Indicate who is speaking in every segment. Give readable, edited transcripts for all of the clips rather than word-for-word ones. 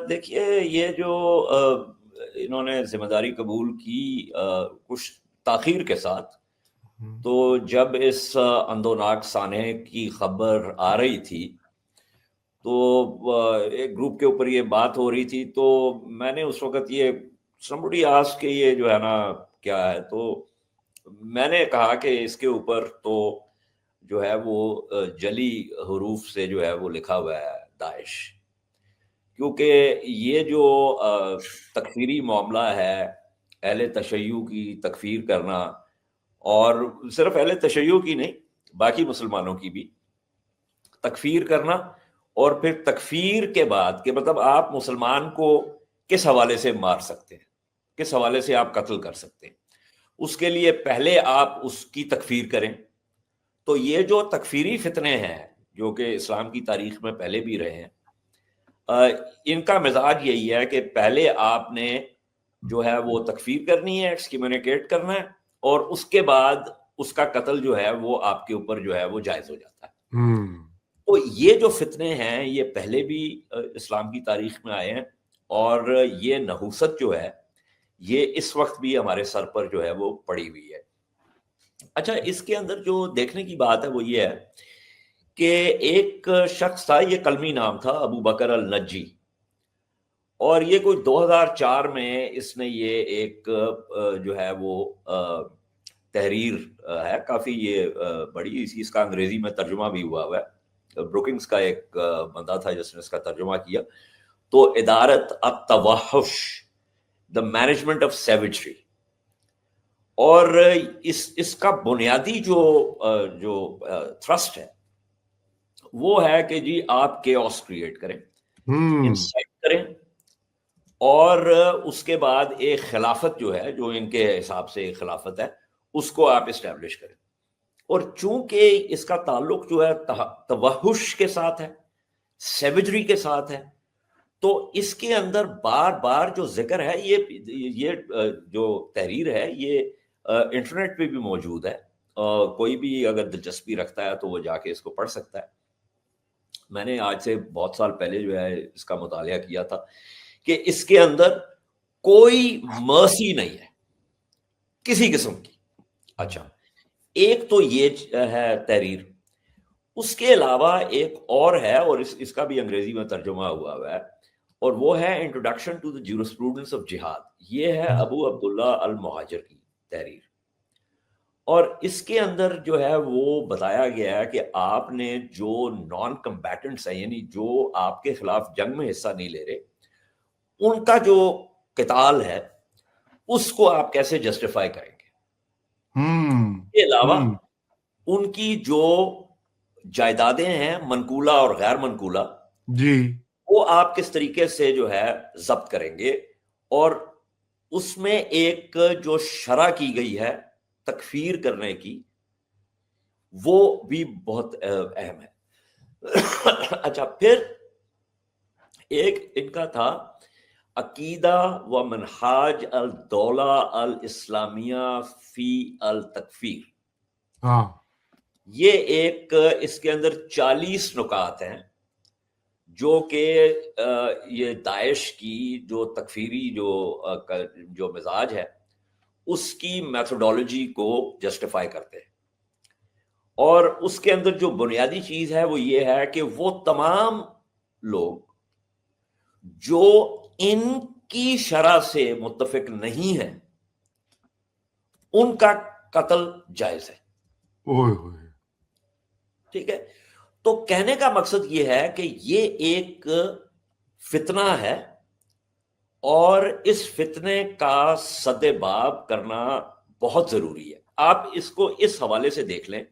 Speaker 1: دیکھیے یہ جو انہوں نے ذمہ داری قبول کی کچھ تاخیر کے ساتھ، تو جب اس اندوناک سانحے کی خبر آ رہی تھی تو ایک گروپ کے اوپر یہ بات ہو رہی تھی، تو میں نے اس وقت یہ somebody asked کہ یہ جو ہے نا کیا ہے، تو میں نے کہا کہ اس کے اوپر تو جو ہے وہ جلی حروف سے جو ہے وہ لکھا ہوا ہے داعش، کیونکہ یہ جو تکفیری معاملہ ہے، اہل تشیع کی تکفیر کرنا، اور صرف اہل تشیع کی نہیں باقی مسلمانوں کی بھی تکفیر کرنا، اور پھر تکفیر کے بعد کہ مطلب آپ مسلمان کو کس حوالے سے مار سکتے ہیں، کس حوالے سے آپ قتل کر سکتے ہیں، اس کے لیے پہلے آپ اس کی تکفیر کریں۔ تو یہ جو تکفیری فتنے ہیں جو کہ اسلام کی تاریخ میں پہلے بھی رہے ہیں، ان کا مزاج یہی ہے کہ پہلے آپ نے جو ہے وہ تکفیر کرنی ہے، ایکسکمیونیکیٹ کرنا ہے، اور اس کے بعد اس کا قتل جو ہے وہ آپ کے اوپر جو ہے وہ جائز ہو جاتا ہے۔ تو یہ جو فتنے ہیں یہ پہلے بھی اسلام کی تاریخ میں آئے ہیں، اور یہ نحوست جو ہے یہ اس وقت بھی ہمارے سر پر جو ہے وہ پڑی ہوئی ہے۔ اچھا، اس کے اندر جو دیکھنے کی بات ہے وہ یہ ہے کہ ایک شخص تھا، یہ قلمی نام تھا، ابو بکر النجی، اور یہ کوئی 2004 میں اس نے یہ ایک جو ہے وہ تحریر ہے کافی یہ بڑی، اس کا انگریزی میں ترجمہ بھی ہوا ہے، بروکنگز کا ایک بندہ تھا جس نے اس کا ترجمہ کیا، تو ادارت التوحش، دا مینجمنٹ آف سیویجری، اور اس کا بنیادی جو تھرسٹ ہے وہ ہے کہ جی آپ کیوس کریٹ کریں، انسائٹ کریں، اور اس کے بعد ایک خلافت جو ہے، جو ان کے حساب سے ایک خلافت ہے، اس کو آپ اسٹیبلش کریں۔ اور چونکہ اس کا تعلق جو ہے توحش کے ساتھ ہے، سیویجری کے ساتھ ہے، تو اس کے اندر بار بار جو ذکر ہے، یہ جو تحریر ہے یہ انٹرنیٹ پہ بھی موجود ہے، کوئی بھی اگر دلچسپی رکھتا ہے تو وہ جا کے اس کو پڑھ سکتا ہے۔ میں نے آج سے بہت سال پہلے جو ہے اس کا مطالعہ کیا تھا کہ اس کے اندر کوئی مرسی نہیں ہے کسی قسم کی۔ اچھا، ایک تو یہ ہے تحریر، اس کے علاوہ ایک اور ہے، اور اس کا بھی انگریزی میں ترجمہ ہوا ہے، اور وہ ہے introduction to the jurisprudence of جہاد، یہ ہے ابو عبداللہ المہاجر کی تحریر، اور اس کے اندر جو ہے وہ بتایا گیا ہے کہ آپ نے جو نان کمبیٹنٹس ہیں، یعنی جو آپ کے خلاف جنگ میں حصہ نہیں لے رہے، ان کا جو قتال ہے اس کو آپ کیسے جسٹیفائی کریں گے۔ اس کے علاوہ ان کی جو جائیدادیں ہیں منقولہ اور غیر منقولہ، جی، وہ آپ کس طریقے سے جو ہے ضبط کریں گے، اور اس میں ایک جو شرح کی گئی ہے تکفیر کرنے کی، وہ بھی بہت اہم ہے۔ اچھا، پھر ایک ان کا تھا عقیدہ و منہاج الدولہ الاسلامیہ فی التکفیر، ہاں، یہ ایک اس کے اندر 40 نکات ہیں جو کہ یہ داعش کی جو تکفیری جو مزاج ہے اس کی میتھوڈالوجی کو جسٹیفائی کرتے ہیں، اور اس کے اندر جو بنیادی چیز ہے وہ یہ ہے کہ وہ تمام لوگ جو ان کی شرح سے متفق نہیں ہیں ان کا قتل جائز ہے۔ ٹھیک ہے، تو کہنے کا مقصد یہ ہے کہ یہ ایک فتنہ ہے، اور اس فتنے کا سد باب کرنا بہت ضروری ہے۔ آپ اس کو اس حوالے سے دیکھ لیں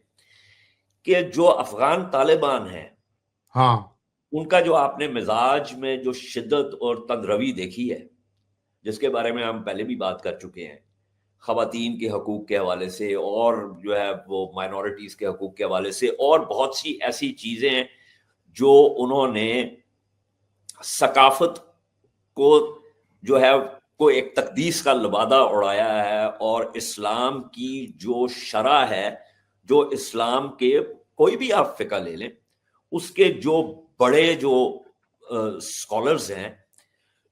Speaker 1: کہ جو افغان طالبان ہیں، ہاں، ان کا جو آپ نے مزاج میں جو شدت اور تند روی دیکھی ہے، جس کے بارے میں ہم پہلے بھی بات کر چکے ہیں، خواتین کے حقوق کے حوالے سے، اور جو ہے وہ مائنورٹیز کے حقوق کے حوالے سے، اور بہت سی ایسی چیزیں ہیں جو انہوں نے ثقافت کو جو ہے کو ایک تقدیس کا لبادہ اڑایا ہے، اور اسلام کی جو شرع ہے، جو اسلام کے کوئی بھی آپ فقہ لے لیں، اس کے جو بڑے جو اسکالرز ہیں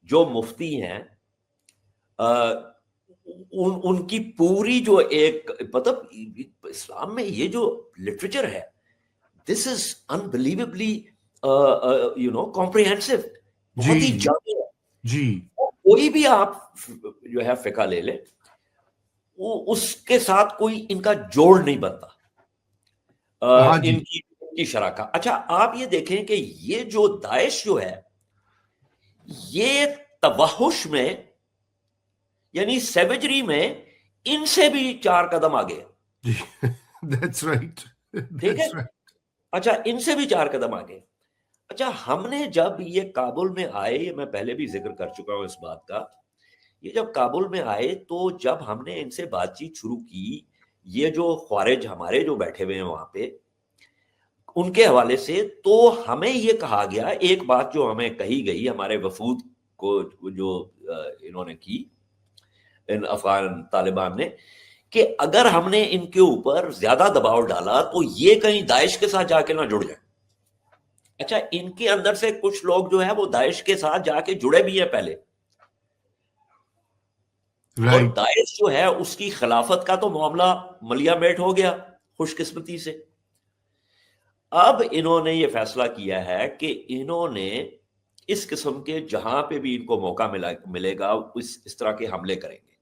Speaker 1: جو مفتی ہیں ان کی پوری جو ایک مطلب اسلام میں یہ جو لٹریچر ہے دس از انبلیویبلی کمپریہنسو، بہت ہی جامع ہے.
Speaker 2: جی
Speaker 1: کوئی بھی آپ جو ہے فقہ لے لیں اس کے ساتھ کوئی ان کا جوڑ نہیں بنتا ان کی شرح کا. اچھا آپ یہ دیکھیں کہ یہ جو داعش جو ہے یہ توحش میں یعنی سیوجری میں ان سے بھی 4 قدم آگے. ٹھیک ہے. اچھا ان سے بھی 4 قدم آگے. اچھا ہم نے جب یہ کابل میں آئے، یہ میں پہلے بھی ذکر کر چکا ہوں اس بات کا، یہ جب کابل میں آئے تو جب ہم نے ان سے بات چیت شروع کی، یہ جو خوارج ہمارے جو بیٹھے ہوئے ہیں وہاں پہ ان کے حوالے سے، تو ہمیں یہ کہا گیا، ایک بات جو ہمیں کہی گئی ہمارے وفود کو جو انہوں نے کی ان افغان طالبان نے، کہ اگر ہم نے ان کے اوپر زیادہ دباؤ ڈالا تو یہ کہیں داعش کے ساتھ جا کے نہ جڑ جائیں. اچھا ان کے اندر سے کچھ لوگ جو ہے وہ داعش کے ساتھ جا کے جڑے بھی ہیں پہلے، اور داعش جو ہے اس کی خلافت کا تو معاملہ ملیا میٹ ہو گیا خوش قسمتی سے. اب انہوں نے یہ فیصلہ کیا ہے کہ انہوں نے اس قسم کے جہاں پہ بھی ان کو موقع ملے گا اس طرح کے حملے کریں گے.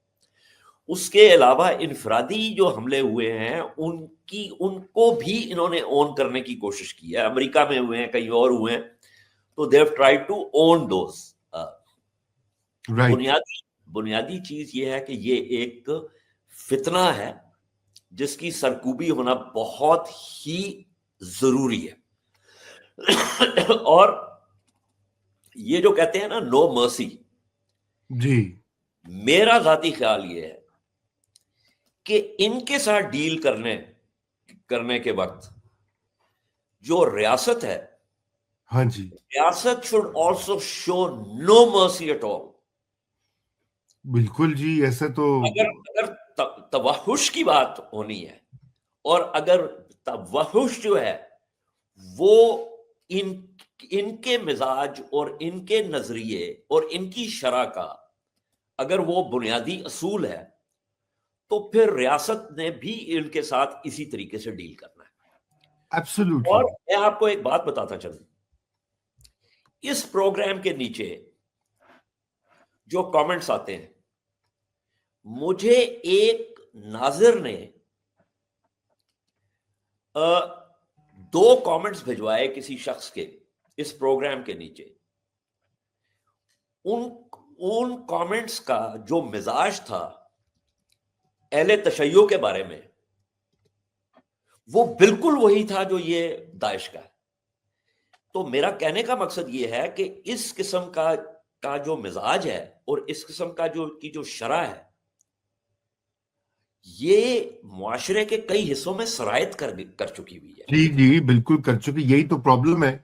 Speaker 1: اس کے علاوہ انفرادی جو حملے ہوئے ہیں ان کو بھی انہوں نے اون کرنے کی کوشش کی ہے. امریکہ میں ہوئے ہیں، کہیں اور ہوئے ہیں، تو they have tried to own those. بنیادی چیز یہ ہے کہ یہ ایک فتنہ ہے جس کی سرکوبی ہونا بہت ہی ضروری ہے. اور یہ جو کہتے ہیں نا نو مرسی،
Speaker 2: جی
Speaker 1: میرا ذاتی خیال یہ ہے کہ ان کے ساتھ ڈیل کرنے کے وقت جو ریاست ہے،
Speaker 2: ہاں جی،
Speaker 1: ریاست should also show no mercy at all.
Speaker 2: بالکل جی. ایسا تو
Speaker 1: اگر توحش کی بات ہونی ہے، اور اگر توحش جو ہے وہ ان کے مزاج اور ان کے نظریے اور ان کی شرح کا اگر وہ بنیادی اصول ہے، تو پھر ریاست نے بھی ان کے ساتھ اسی طریقے سے ڈیل کرنا ہے.
Speaker 2: ایبسولوٹلی.
Speaker 1: اور میں آپ کو ایک بات بتاتا چلوں، اس پروگرام کے نیچے جو کامنٹس آتے ہیں، مجھے ایک ناظر نے 2 کامنٹس بھجوائے کسی شخص کے اس پروگرام کے نیچے. ان کامنٹس کا جو مزاج تھا اہل تشیع کے بارے میں وہ بالکل وہی تھا جو یہ داعش کا ہے. تو میرا کہنے کا مقصد یہ ہے کہ اس قسم کا جو مزاج ہے اور اس قسم کا جو شرح ہے، یہ معاشرے کے کئی حصوں میں سرایت کر چکی ہوئی ہے.
Speaker 2: جی بالکل کر چکی. یہی تو پرابلم ہے.